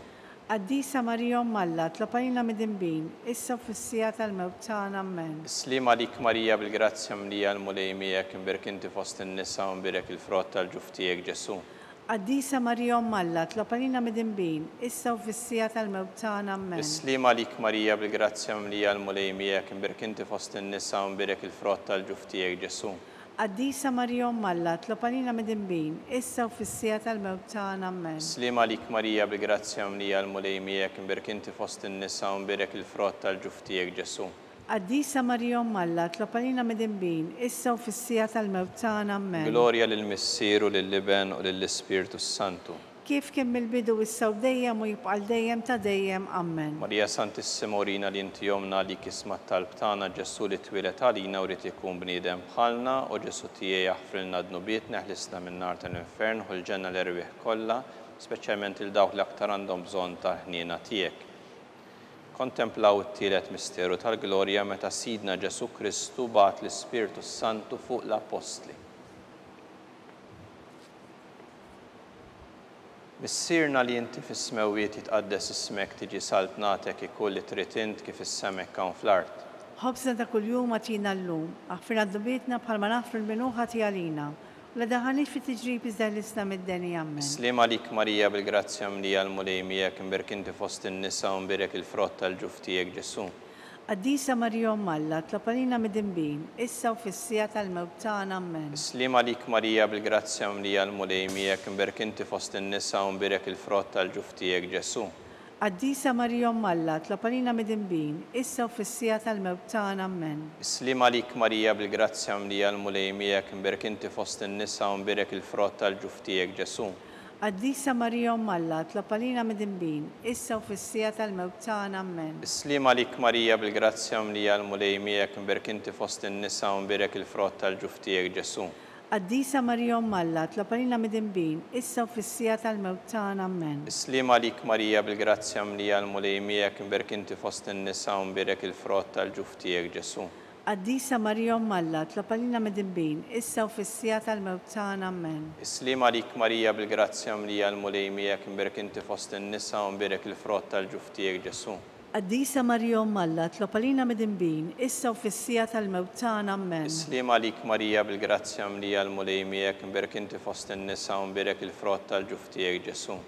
Qaddisa Marija Alla, tlopalina mid-imbin, issa u fissija tal-mewt tagħna ammen. Slima lik Marija bil-grazzja mlija l-mulej miegħek imbirk inti fost in-nisa u mbirek il-frott tal-ġuf tiegħek Ġesu. Qaddisa Marija Alla, tlopalina mid-imbin, issa u fissija tal-mewt tagħna ammen. Slima lik Marija bil-grazzja mlija l-mulej miegħek imbirk inti fost in-nisa u mbirek il-frott tal-ġuf tiegħek Ġesu. Qaddisa Marija Alla, tlopalina mid-imbin, issa u fissija tal-mewt tagħna ammen. Slima lik Marija bil-grazzja mlija l-mulej miegħek imbirk inti fost in-nisa u mbirek il-frott tal-ġuf tiegħek Ġesu. Qaddisa Marija Alla, tlopalina mid-imbin, issa u fissija tal-mewt tagħna ammen. Glorja lill-Missier u lill-Liben u lill-Ispiritu Santu. Kif kemm il-bidu issa u dejjem u jibqa' dejjem ta' dejjem ammen. Marija Santissima urina li inti jomna li kisma talb tagħna Ġesu li twilet għalina u rid ikun bniedem bħalna u Ġesu tiegħi jaħfrilna d-nubiet neħlisna min-nar tal-infern u l-ġenna l-irwieħ kollha, speċjalment il dawk li aktar għandhom bżonn ta' ħniena tiegħek. Kontemplaw it-tielet misteru tal-glorja meta Sidna Ġesu Kristu bagħat l-Ispiritu Santu fuq l-Apostli. Missirna li inti fis-smewwiet jitqaddes ismek tiġi saltnatek ikulli trid int kif is-semek hawn fl-art. Ħobżna ta' kuljum għatina llum, aħfirna d-dubietna bħalma nafru l-minu ħati għalina. La daħanix fit-tiġrib iżda l-isna mid-deni ammen. Slima lik Marija bil-grazzja mlija l-mulej miegħek imbirk inti fost in-nisa u mbirek il-frott tal-ġuf tiegħek Ġesu. Qaddisa Marija Alla, tlopalina mid-imbin, issa u fissija tal-mewt tagħna ammen. Slima lik Marija bil-grazzja mlija l-mulej miegħek imbirk inti fost in-nisa u mbirek il-frott tal-ġuf tiegħek Ġesu. Qaddisa Marija Alla, tlopalina mid-imbin, issa u fissija tal-mewt tagħna ammen. Slima lik Marija bil-grazzja mlija l-mulej miegħek imbirk inti fost in-nisa u mbirek il-frott tal-ġuf tiegħek Ġesu. Qaddisa Marija Alla, tlopalina mid-imbin, issa u fissija tal-mewt tagħna ammen. Slima lik Marija bil-grazzja mlija l-mulej miegħek imbirk inti fost in-nisa u mbirek il-frott tal-ġuf tiegħek Ġesu. Qaddisa Marija Alla, tlopalina mid-imbin, issa u fissija tal-mewt tagħna ammen. Slima lik Marija bil-grazzja mlija l-mulej miegħek imbirk inti fost in-nisa u mbirek il-frott tal-ġuf tiegħek Ġesu. Qaddisa Marija Alla, tlopalina mid-imbin, issa u fissija tal-mewt tagħna ammen. Slima lik Marija bil-grazzja mlija l-mulej miegħek imbirk inti fost in-nisa u mbirek il-frott tal-ġuf tiegħek Ġesu. Qaddisa Marija Alla, tlopalina mid-imbin, issa u fissija tal-mewt tagħna ammen. Slima lik Marija bil-grazzja mlija l-mulej miegħek imbirk inti fost in-nisa u mbirek il-frott tal-ġuf tiegħek Ġesu.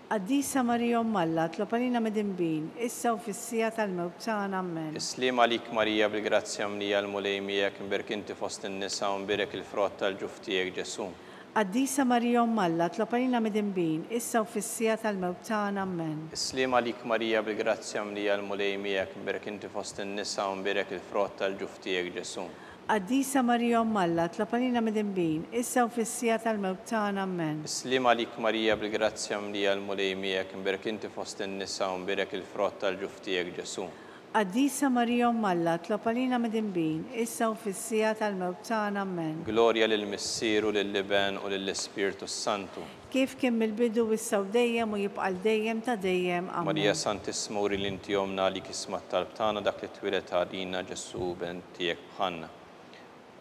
Qaddisa Marija Alla, tlopalina mid-imbin, issa u fissija tal-mewt tagħna ammen. Slima lik Marija bil-grazzja mlija l-mulej miegħek imbirk inti fost in-nisa u mbirek il-frott tal-ġuf tiegħek Ġesu. Qaddisa Marija Umm Alla, tlop għalina mid-inbin, issa u fis-sija tal-mewt tagħna, amen. Islim għalik Marija bil-grazzja mlija l-mulej miegħek, mberek inti fost in-nisa u mberek il-frott tal-ġuf tiegħek Ġesu. Qaddisa Marija Umm Alla, tlop għalina mid-inbin, issa u fis-sija tal-mewt tagħna, amen. Islim għalik Marija bil-grazzja mlija l-mulej miegħek, mberek inti fost in-nisa u mberek il-frott tal-ġuf tiegħek Ġesu. Qaddisa Marija Umm Alla, tlop għalina mid-inbin, issa u fis-sija tal-mewt tagħna, amen. Glorja lill-Missieru, lill-Liben u lill-Ispirtu Santu. Kif kien mill-bidu issa u dejjem u jibqal dejjem ta' dejjem, amen. Marija Santissima uri li inti jomna li kismat tal-btana dak li twilet għalina Ġesu ben tiegħek bħanna.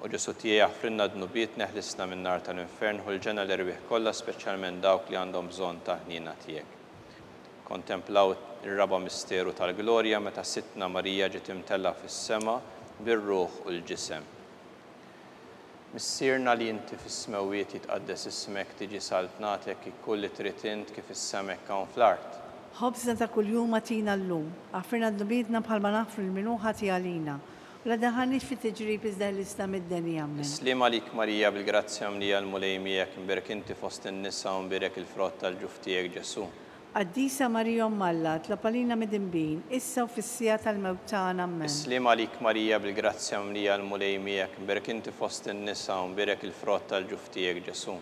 U Ġesu tiegħi jaħfrinna d-nubiet neħlisna minn nar tal-infern u l-ġena l-erbieħ kollha speċjalment dawk li għandhom bżonn ta' ħnina tiegħek. Kontemplaw ir-raba misteru tal-glorja meta sitna Marija ġiet imtella fis-sema bir-ruħ u l-ġisem. Missierna li inti fis-smewiet jitqaddes ismek tiġi saltnatek kull li trid int kif is-semek hawn fl-art. Ħobżna ta' kuljum atina llum, għafrina d-nubietna bħalma nafru l-minuħa tiegħalina. U la daħanix fit-tiġrib iżda l-isla mid-denja, amen. Islim għalik Marija bil-grazzja mlija l-mulej miegħek, mberek inti fost in-nisa u mberek il-frott tal-ġuf tiegħek Ġesu. Qaddisa Marija Umm Alla, tlop għalina mid-inbin, issa u fis-sija tal-mewt tagħna, amen. Islim għalik Marija bil-grazzja mlija l-mulej miegħek, mberek inti fost in-nisa u mberek il-frott tal-ġuf tiegħek Ġesu.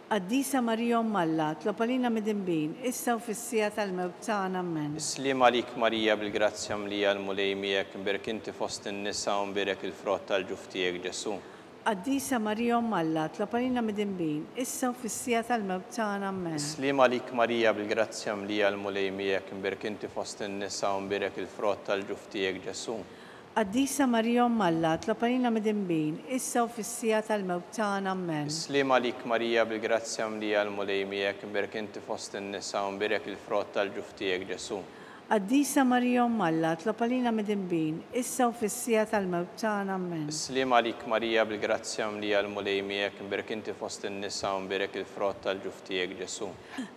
Qaddisa Marija Umm Alla, tlop għalina mid-inbin, issa u fis-sija tal-mewt tagħna, amen. Islim għalik Marija bil-grazzja mlija l-mulej miegħek, mberek inti fost in-nisa u mberek il-frott tal-ġuf tiegħek Ġesu. Qaddisa Marija Umm Alla, tlop għalina mid-inbin, issa u fis-sija tal-mewt tagħna, amen. Islim għalik Marija bil-grazzja mlija l-mulej miegħek, mberek inti fost in-nisa u mberek il-frott tal-ġuf tiegħek Ġesu. Qaddisa Marija Umm Alla, tlop għalina mid-inbin, issa u fis-sija tal-mewt tagħna, amen. Islim għalik Marija bil-grazzja mlija l-mulej miegħek, mberek inti fost in-nisa u mberek il-frott tal-ġuf tiegħek Ġesu. Qaddisa Marija Umm Alla, tlop għalina mid-inbin, issa u fis-sija tal-mewt tagħna, amen. Islim għalik Marija bil-grazzja mlija l-mulej miegħek, mberek inti fost in-nisa u mberek il-frott tal-ġuf tiegħek Ġesu.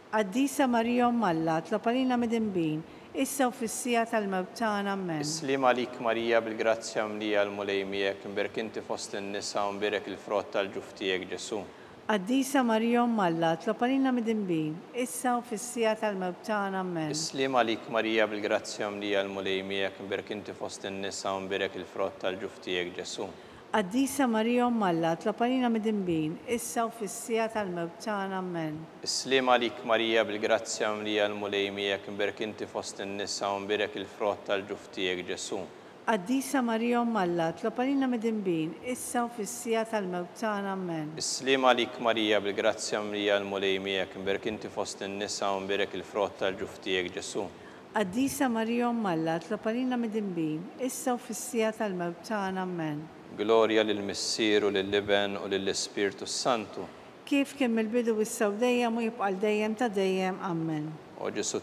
Qaddisa Marija Umm Alla, tlop għalina mid-inbin, issa u fis-sija tal-mewt tagħna, amen. Islim għalik Marija bil-grazzja mlija l-mulej miegħek, mberek inti fost in-nisa u mberek il-frott tal-ġuf tiegħek Ġesu. Qaddisa Marija Umm Alla, tlop għalina mid-inbin, issa u fis-sija tal-mewt tagħna, amen. Islim għalik Marija bil-grazzja mlija l-mulej miegħek, mberek inti fost in-nisa u mberek il-frott tal-ġuf tiegħek Ġesu. Qaddisa Marija Umm Alla, tlop għalina mid-inbin, issa u fis-sija tal-mewt tagħna, amen. Islim għalik Marija bil-grazzja mlija l-mulej miegħek, mberek inti fost in-nisa u mberek il-frott tal-ġuf tiegħek Ġesu. Qaddisa Marija Umm Alla, tlop għalina mid-inbin, issa u fis-sija tal-mewt tagħna, amen. Islim għalik Marija bil-grazzja mlija l-mulej miegħek, mberek inti fost in-nisa u mberek il-frott tal-ġuf tiegħek Ġesu. Qaddisa Marija Umm Alla, tlop għalina mid-inbin, issa u fis-sija tal-mewt tagħna, amen. Glorja lill-Missieru, lill-Liben u lill-Ispirtu Santu. Kif kien mill-bidu issa u dejjem u jibqal dejjem ta' dejjem, amen. O Ġesu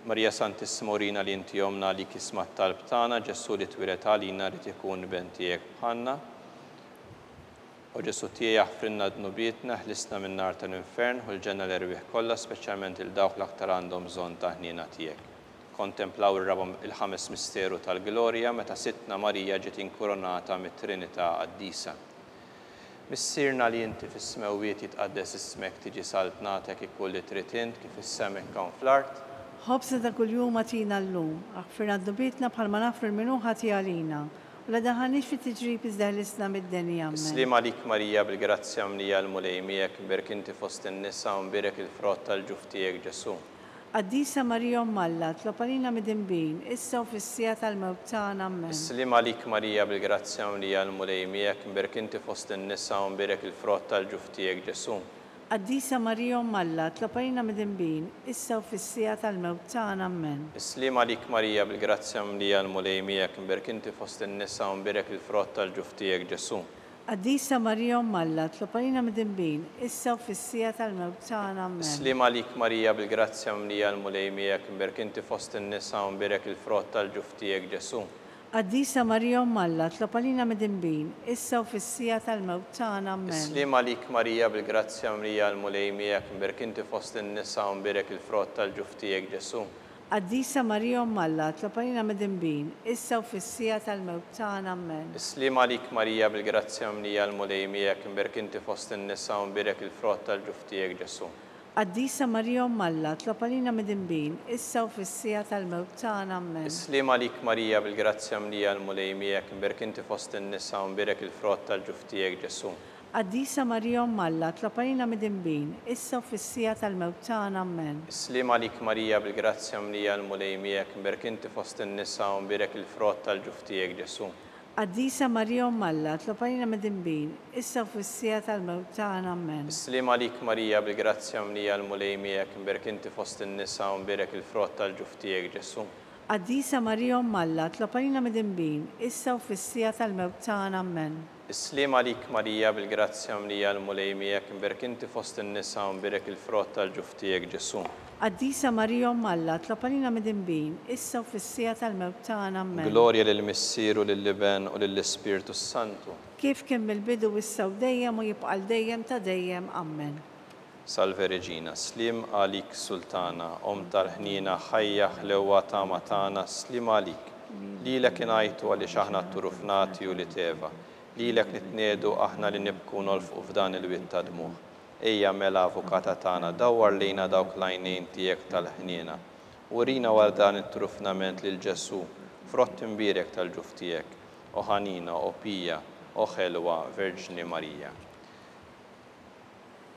Marija Santissima urina li inti jomna li kismat tal-btana, Ġesu li twilet għalina li tikun ben tiegħek bħanna. U Ġesu tiegħi jaħfrinna d-nubietna, ħlisna minn nar tal-infern u l-ġenna l-erbieħ kollha, speċjalment il-dawk l-aktar għandhom bżonn ta' ħniena tiegħek. Kontemplaw il-ħames misteru tal-glorja meta sitna Marija ġiet inkoronata mit-Trinità qaddisa. Missierna li inti fis-smewiet jitqaddes ismek tiġi saltnatek kull li trid int kif is-semek hawn fl-art. Ħobżna ta' kuljum atina llum, għafrina d-nubietna bħalma nafru l-minuħa tiegħalina. U la daħanix fit-tiġrib iżda l-isla mid-denja, amen. Islim għalik Marija bil-grazzja mlija l-mulej miegħek, mberek inti fost in-nisa u mberek il-frott tal-ġuf tiegħek Ġesu. Qaddisa Marija Umm Alla, tlop għalina mid-inbin, issa u fis-sija tal-mewt tagħna, amen. Islim għalik Marija bil-grazzja mlija l-mulej miegħek, mberek inti fost in-nisa u mberek il-frott tal-ġuf tiegħek Ġesu. Qaddisa Marija Umm Alla, tlop għalina mid-inbin, issa u fis-sija tal-mewt tagħna, amen. Islim għalik Marija bil-grazzja mlija l-mulej miegħek, mberek inti fost in-nisa u mberek il-frott tal-ġuf tiegħek Ġesu. Qaddisa Marija Umm Alla, tlop għalina mid-inbin, issa u fis-sija tal-mewt tagħna, amen. Islim għalik Marija bil-grazzja mlija l-mulej miegħek, mberek inti fost in-nisa u mberek il-frott tal-ġuf tiegħek Ġesu. Qaddisa Marija Umm Alla, tlop għalina mid-inbin, issa u fis-sija tal-mewt tagħna, amen. Islim għalik Marija bil-grazzja mlija l-mulej miegħek, mberek inti fost in-nisa u mberek il-frott tal-ġuf tiegħek Ġesu. Qaddisa Marija Alla, tlob għalina midinbin, issa u fis-sija tal-mewt tagħna, amen. Islim għalik Marija bil-grazzja mnija l-mulejmijek, imberk inti fost in-nisa u mbirek il-frott tal-ġuf tiegħek Ġesu. Qaddisa Marija Alla, tlob għalina midinbin, issa u fis-sija tal-mewt tagħna, amen. Islim għalik Marija bil-grazzja mnija l-mulejmijek, imberk inti fost in-nisa u mbirek il-frott tal-ġuf tiegħek Ġesu. Qaddisa Marija Alla, tlob għalina midinbin, issa u fis-sija tal-mewt tagħna, amen. Islim għalik Marija bil-grazzja mnija l-mulejmijek, imberk inti fost in-nisa u mbirek il-frott tal-ġuf tiegħek Ġesu. Qaddisa Marija Alla, tlob għalina midinbin, issa u fis-sija tal-mewt tagħna, amen. Islim għalik Marija bil-grazzja mnija l-mulejmijek, imberk inti fost in-nisa u mbirek il-frott tal-ġuf tiegħek Ġesu. Qaddisa Marija Alla, tlob għalina midinbin, issa u fis-sija tal-mewt tagħna, amen. Islim għalik Marija bil-grazzja mnija l-mulejmijek, imberk inti fost in-nisa u mbirek il-frott tal-ġuf tiegħek Ġesu. Qaddisa Marija Alla, tlob għalina midinbin, issa u fis-sija tal-mewt tagħna, amen. Glorja lill-Missier u lill-Iben u lill-Ispiritu Santu. Kif kien mill-bidu issa u dejjem u jibqa' dejjem ta' dejjem, amen. Salve Regina, slim għalik Sultana, tal-ħnina ħajjaħ l-ewwa tama tagħna, slim għalik. Lilek ingħajtu għaliex aħna t-turufnati u li teva. Lilek nitniedu aħna li nibku nolfqu f'dan il-witt ta' dmuħ. Ejja mela avukata tagħna dawwar lejna dawk l-għajnejn tiegħek tal-ħniena. Urina wara dan it-trufnament lil Ġesu, frott imbirek tal-ġuf tiegħek, o ħanina, o pija, o ħelwa, Verġni Marija.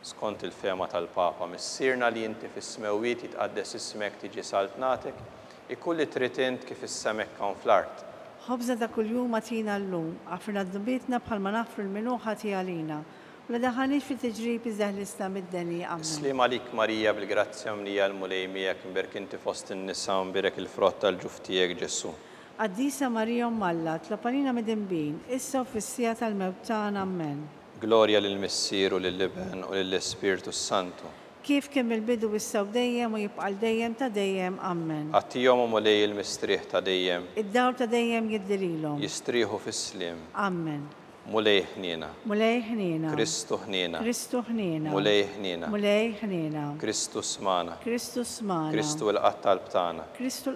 Skont il-fema tal-Papa, missirna li inti fis-smewiet jitqaddes ismek tiġi saltnatek, ikulli tritint kif is-semek kan fl-art. Ħobża ta' kuljum għatina llum, għafrna d-dubietna bħalma nafru l-minuħa tiegħalina. U la daħanix fi tiġrib iżdaħlista mid-deni għamma. Islim għalik Marija bil-grazzja mnija l-mulejmijek, imberk inti fost in-nisa u mbirek il-frott tal-ġuf tiegħek Ġesu. Qaddisa Marija Alla, tlob għalina midinbin, issa u fis-sija tal-mewt tagħna, amen. Glorja lill-Missier u lill-Iben u lill-Ispiritu Santu. Kif kien mill-bidu issa u dejjem u jibqa' dejjem ta' dejjem, amen. Għattihom u mulej il-mistrieħ ta' dejjem. Id-dawr ta' dejjem jiddirilhom. Jistrieħu fis-slim. Amen. Mulej ħniena. Mulej ħniena. Kristu ħniena. Kristu ħniena. Mulej ħniena. Mulej ħniena. Kristu smana. Kristu smana. Kristu l-qattal btana. Kristu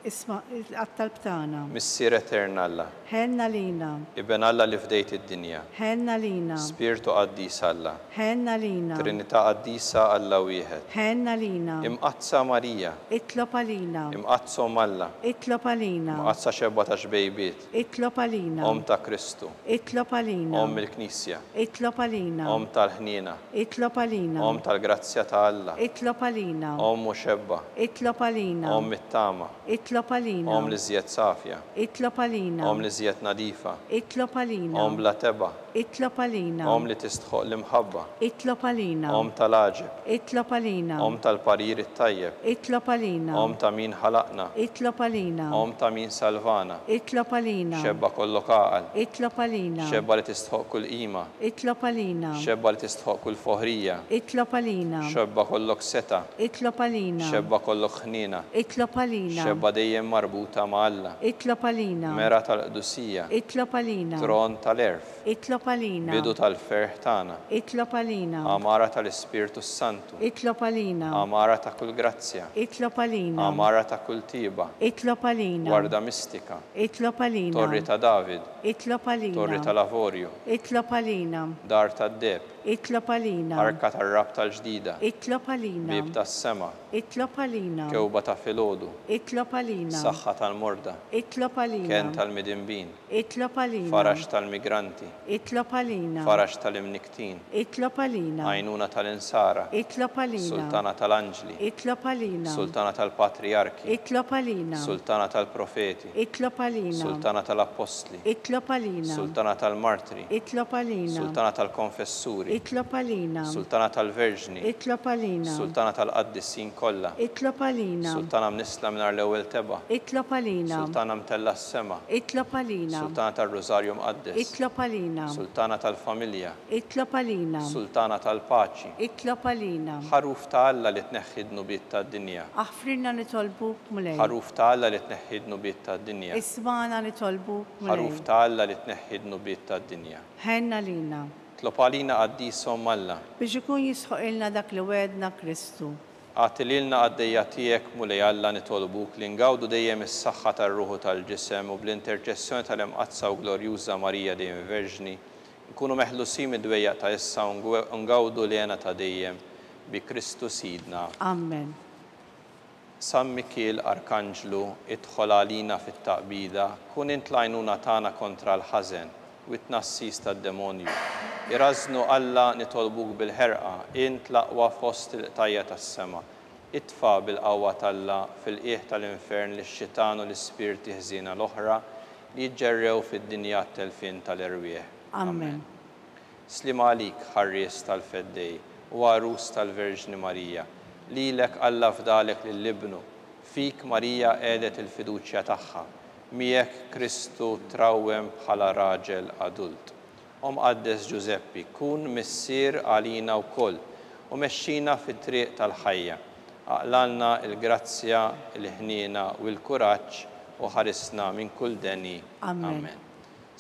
l-qattal btana. Missier eterna Alla. Ħenna lina. Iben Alla li fdejt id-dinja. Ħenna lina. Spiritu qaddis Alla. Ħenna lina. Trinità qaddisa Alla wieħed. Ħenna lina. Imqazza Marija. Itlob għalina. Imqazzhom Alla. Itlob għalina. Imqazza xebba ta' xbejbiet. Itlob għalina. Om ta' Kristu. Itlob għalina. Om il-Knisja. Itlob għalina. Om tal-ħniena. Itlob għalina. Om tal-grazzja ta' Alla. Itlob għalina. Om muxebba. Itlob għalina. Om it-tama. Itlob għalina. Om li żjed safja. Itlob għalina. Om li żjed nadifa. Itlob għalina. Om bla teba. Itlob għalina. Om li tistħoq l-imħabba. Itlob għalina. Om tal-aġib. Itlob għalina. Om tal-parir it-tajjeb. Itlob għalina. Om ta' min ħalaqna. Itlob għalina. Om ta' min salvana. Itlob għalina. Xebba kollok għaqal. Itlob għalina. Xebba li tistħoq kull qima. Itlob għalina. Xebba li tistħoq kull foħrija. Itlob għalina. Xebba kollok seta. Itlob għalina. Xebba kollok ħnina. Itlob għalina. Xebba dejjem marbuta ma' Alla. Itlob għalina. Mera tal-qdusija. Itlob għalina. Tron tal-erf. Itlob għalina. Bidu tal-ferħ tagħna. Itlob għalina. Amara tal-Ispiritu Santu. Itlob għalina. Amara ta' kull grazzja. Itlob għalina. Amara ta' kull tiba. Itlob għalina. Gwarda mistika. Itlob għalina. Torri ta' David. Itlob għalina. Torri tal-Avorju. Itlob għalina. Dar tad-deb. Itlob għalina. Arka tar-rab tal-ġdida. Itlob għalina. Bib tas-sema. Itlob għalina. Kewba ta' filgħodu. Itlob għalina. Saħħa tal-morda. Itlob għalina. Ken tal-midinbin. Itlob għalina. Farax tal-migranti. Itlob għalina. Farax tal-imniktin. Itlob għalina. Għajnuna tal-insara. Itlob għalina. Sultana tal-anġli. Itlob għalina. Sultana tal-patriarki. Itlob għalina. Sultana tal-profeti. Itlob għalina. Sultana tal-apostli. Itlob għalina. Sultana tal-martri. Itlob għalina. Sultana tal-konfessuri. Itlob għalina. Sultana tal-verġni. Itlob għalina. Sultana tal-qaddissin kollha. Itlob għalina. Sultana mnisla mingħajr l-ewwel teba. Itlob għalina. Sultana mtella s-sema. Itlob għalina. Sultana tal-Rożarju Mqaddes. Itlob għalina. Sultana tal-familja. Itlob għalina. Sultana tal-paċi. Itlob għalina. Ħaruf ta' Alla li tneħħi d-nubiet tad-dinja. Aħfrinna nitolbuk mulej. Ħaruf ta' Alla li tneħħi d-nubiet tad-dinja. Ismana nitolbuk mulej. Ħaruf ta' Alla li tneħħi d-nubiet tad-dinja. Ħenna lina. Tlob għalina qaddisom Alla. Biex ikun jisħoq ilna dak li wedna Kristu. Għati lilna għaddejja tiegħek mulej Alla nitolbuk li ngawdu dejjem is-saħħa tar-ruħu tal-ġisem u bl-interċessjoni tal-imqazza u glorjuża Marija dejjem Verġni nkunu meħlusin mid-dwejjaq ta' issa u ngawdu lena ta' dejjem bi Kristu Sidna. Amen. San Mikiel Arkanġlu idħol għalina fit-taqbida, kun int l-għajnuna tagħna kontra l-ħażen u t-tnassis tad-demonju. Irażnu Alla nitolbuk bil-ħerqa, int l-aqwa fost il-qtajja tas-sema. Itfa bil-qawwa talla fil-qiegħ tal-infern lix-xitan u l-ispirti ħżiena l-oħra li jġerrew fid-dinja t-telfin tal-irwieħ. Amen. Slima għalik ħarries tal-feddej u għarus tal-Verġni Marija. Lilek Alla fdalek lill-ibnu, fik Marija għedet il-fiduċja tagħha, miegħek Kristu trawwem bħala raġel adult. Qaddes Giuseppi, kun missier għalina wkoll u mexxina fit-triq tal-ħajja. Aqlalna il-grazzja, il-ħniena u l-kuraġġ u ħarisna minn kull deni. Amen.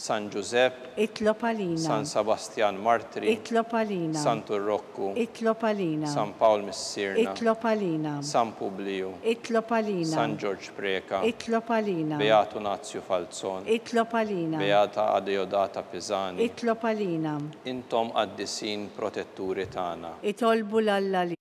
San Giuseppe, itlob għalina. San Sebastian Martri, itlob għalina. San Turrokku, itlob għalina. San Paul Missirna, itlob għalina. San Publiu, itlob għalina. San George Preka, itlob għalina. Beato Nazio Falzon, itlob għalina. Beata Adeodata Pisani, itlob għalina. Intom qaddisin protetturi tagħna. Itolbu l-Alla li.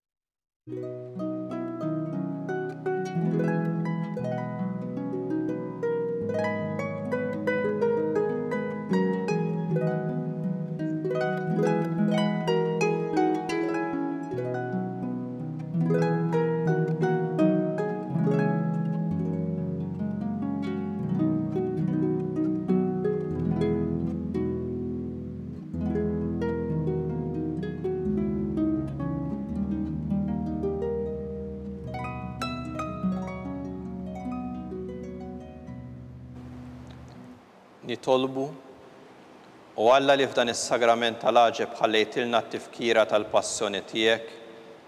Nitolbu u Alla li f'dan is-sagrament tal-għaġeb ħallejtilna t-tifkira tal-passjoni tiegħek,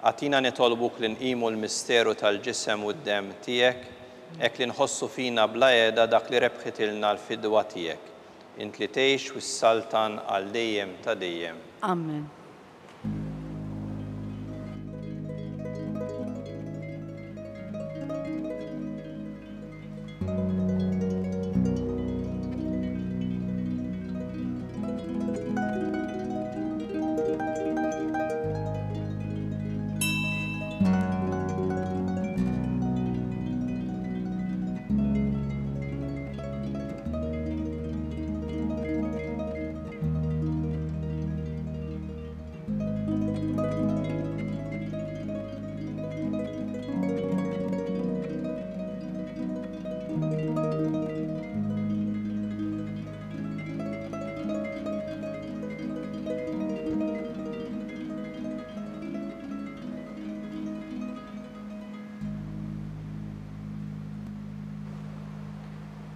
għatina nitolbuk li nqimu l-misteru tal-ġisem u d-dem tiegħek, hekk li nħossu fina bla qiegħda dak li rebħitilna l-fidwa tiegħek. Int li tgħix wis-saltan għal dejjem ta' dejjem. Amen.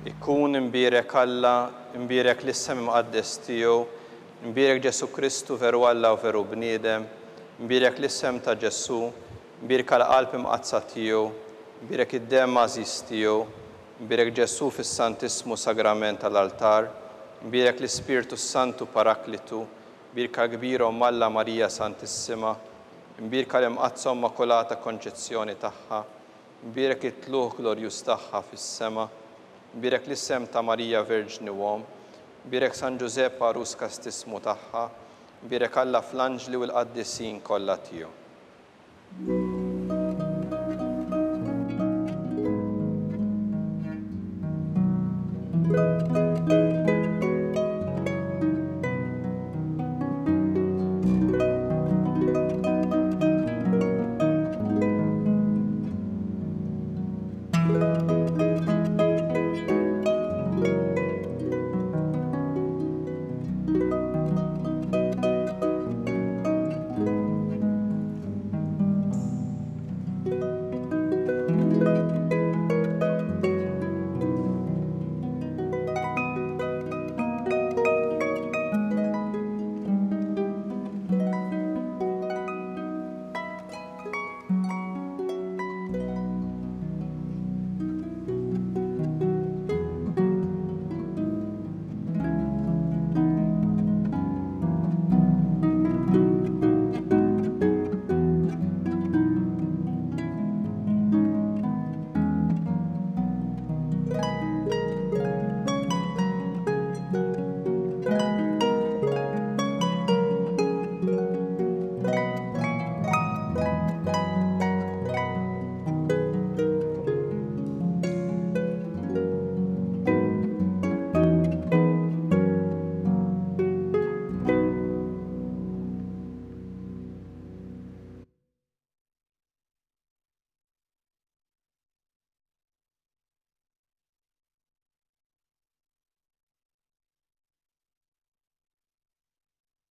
Ikkun imbierek Alla, imbierek l-isem imqaddes tiegħu, imbierek Ġesu Kristu veru Alla u veru bniedem, imbierek l-isem ta' Ġesu, imbierek għall-qalb imqazza tiegħu, imbierek id-dem għażiż tiegħu, imbierek Ġesu fis-Santismu Sagrament tal-altar, imbierek l-Ispirtu Santu Paraklitu, imbierek kbirhom Alla Marija Santissima, imbierek l-imqazza Immakolata Konċezzjoni tagħha, imbierek it-tluħ glorjuż tagħha fis-sema, imbierek l-isem ta' Marija Verġni Uom, imbierek San Giuseppe Arus Kastismu tagħha, imbierek Alla fl-anġli u l-qaddisin kollha tiegħu.